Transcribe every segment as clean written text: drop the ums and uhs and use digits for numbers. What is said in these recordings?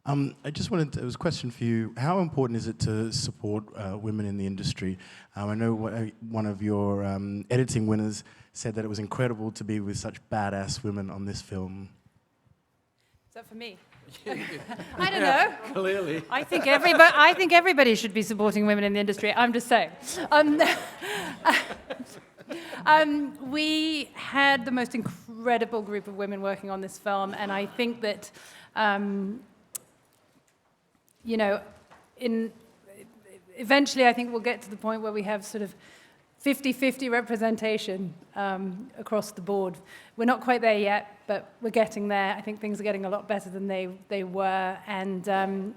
I just wanted, it was a question for you. How important is it to support women in the industry? I know one of your editing winners said that it was incredible to be with such badass women on this film. Is that for me? I don't know. Clearly. I think everybody should be supporting women in the industry. I'm just saying. We had the most incredible group of women working on this film, and I think that, eventually I think we'll get to the point where we have sort of 50-50 representation across the board. We're not quite there yet, but we're getting there. I think things are getting a lot better than they were, and I'm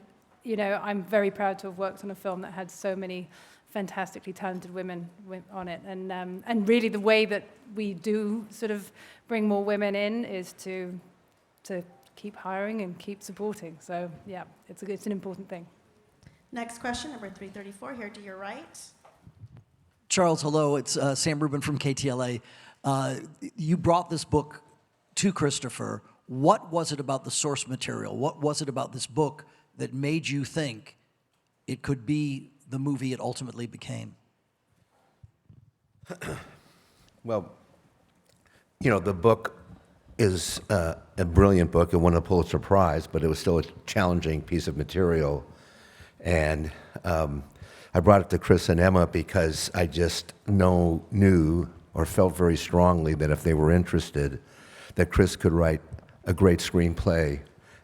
very proud to have worked on a film that had so many fantastically talented women on it, and really the way that we do sort of bring more women in is to keep hiring and keep supporting. So yeah, it's an important thing. Next question, number 334, here to your right. Charles, hello. It's Sam Rubin from KTLA. You brought this book to Christopher. What was it about the source material? What was it about this book that made you think it could be the movie it ultimately became? Well, the book is a brilliant book. It won a Pulitzer Prize, but it was still a challenging piece of material. And I brought it to Chris and Emma because I just knew or felt very strongly that if they were interested, that Chris could write a great screenplay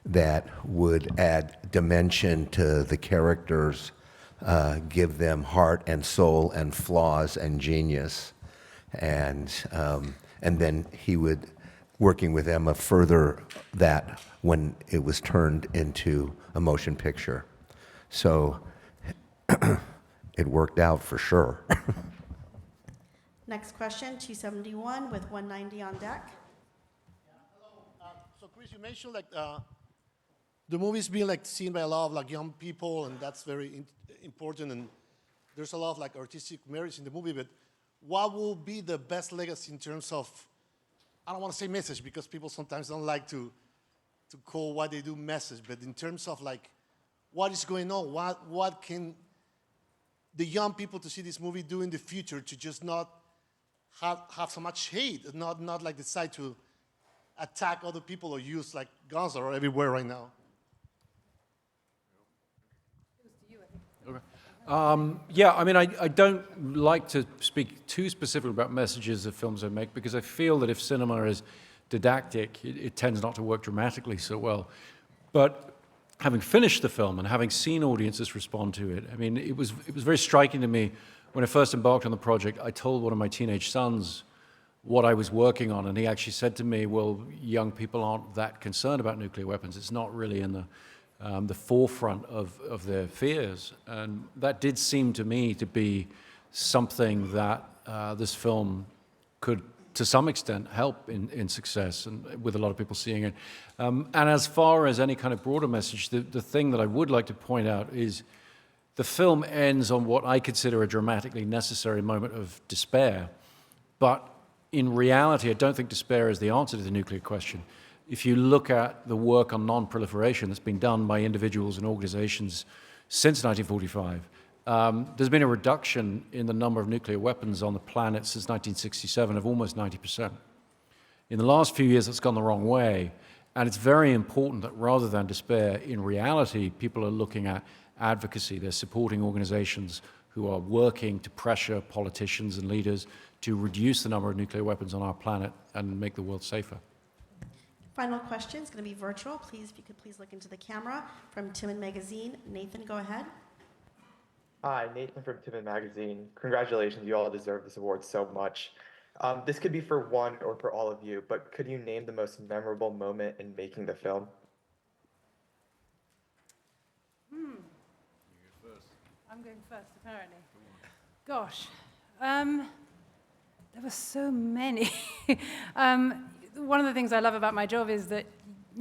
that would add dimension to the characters, give them heart and soul and flaws and genius. And then he would, working with Emma, further that when it was turned into a motion picture. So it worked out for sure. Next question, 271 with 190 on deck. Hello. So Chris, you mentioned the movie's being seen by a lot of young people, and that's very important. And there's a lot of artistic merits in the movie. But what will be the best legacy in terms of, I don't want to say message because people sometimes don't like to call what they do message, but in terms of what is going on, what can the young people to see this movie do in the future to just not have so much hate, not decide to attack other people or use guns that are everywhere right now? Yeah, I mean, I don't like to speak too specifically about messages of films I make because I feel that if cinema is didactic, it tends not to work dramatically so well. But having finished the film and having seen audiences respond to it, I mean, it was very striking to me when I first embarked on the project. I told one of my teenage sons what I was working on, and he actually said to me, well, young people aren't that concerned about nuclear weapons. It's not really in the forefront of their fears. And that did seem to me to be something that this film could, to some extent, help in success, and with a lot of people seeing it. And as far as any kind of broader message, the thing that I would like to point out is the film ends on what I consider a dramatically necessary moment of despair. But in reality, I don't think despair is the answer to the nuclear question. If you look at the work on non-proliferation that's been done by individuals and organizations since 1945, there's been a reduction in the number of nuclear weapons on the planet since 1967 of almost 90%. In the last few years, it's gone the wrong way, and it's very important that rather than despair, in reality, people are looking at advocacy. They're supporting organizations who are working to pressure politicians and leaders to reduce the number of nuclear weapons on our planet and make the world safer. Final question is going to be virtual. Please, if you could please look into the camera. From Timon Magazine, Nathan, go ahead. Hi, Nathan from Timon Magazine. Congratulations, you all deserve this award so much. This could be for one or for all of you, but could you name the most memorable moment in making the film? I'm going first, apparently. Gosh, there were so many. One of the things I love about my job is that,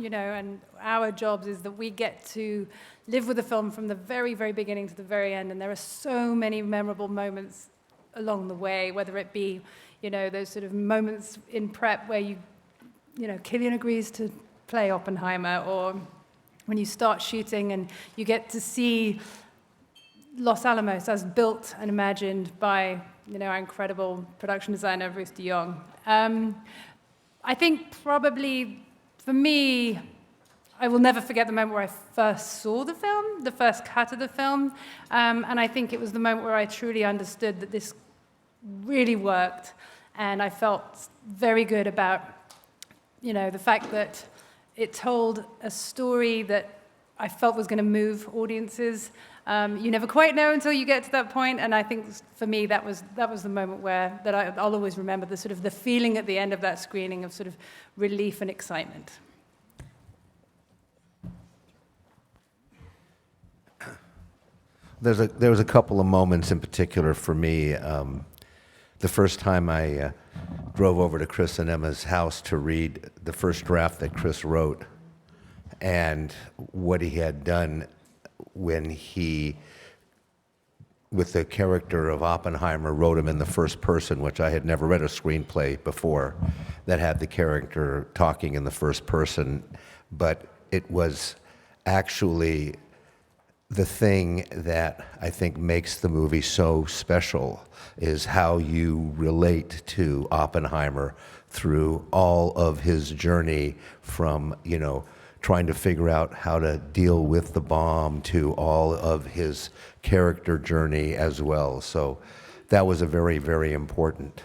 and our jobs is that we get to live with the film from the very, very beginning to the very end, and there are so many memorable moments along the way, whether it be, those sort of moments in prep where Cillian agrees to play Oppenheimer, or when you start shooting and you get to see Los Alamos as built and imagined by, our incredible production designer, Bruce de Jong. I think probably, for me, I will never forget the moment where I first saw the film, the first cut of the film, and I think it was the moment where I truly understood that this really worked, and I felt very good about, the fact that it told a story that I felt was going to move audiences. You never quite know until you get to that point, and I think for me that was the moment I'll always remember, the sort of the feeling at the end of that screening of sort of relief and excitement. There was a couple of moments in particular for me. The first time I drove over to Chris and Emma's house to read the first draft that Chris wrote, and what he had done when he, with the character of Oppenheimer, wrote him in the first person, which I had never read a screenplay before that had the character talking in the first person, but it was actually the thing that I think makes the movie so special is how you relate to Oppenheimer through all of his journey from, trying to figure out how to deal with the bomb to all of his character journey as well. So that was a very, very important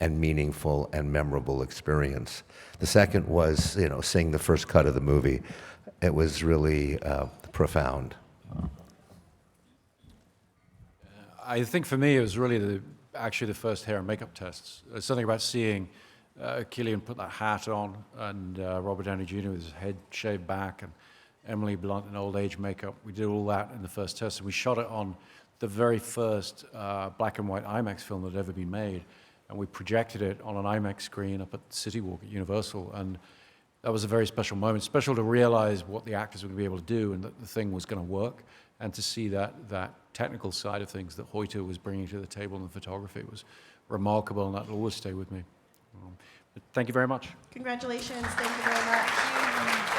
and meaningful and memorable experience. The second was, seeing the first cut of the movie. It was really profound. I think for me, it was really actually the first hair and makeup tests. There's something about seeing Cillian put that hat on, and Robert Downey Jr. with his head shaved back, and Emily Blunt in old age makeup. We did all that in the first test, and we shot it on the very first black and white IMAX film that had ever been made, and we projected it on an IMAX screen up at City Walk at Universal, and that was a very special moment. Special to realize what the actors were going to be able to do and that the thing was going to work, and to see that technical side of things that Hoyte was bringing to the table in the photography was remarkable, and that will always stay with me. But thank you very much. Congratulations. Thank you very much.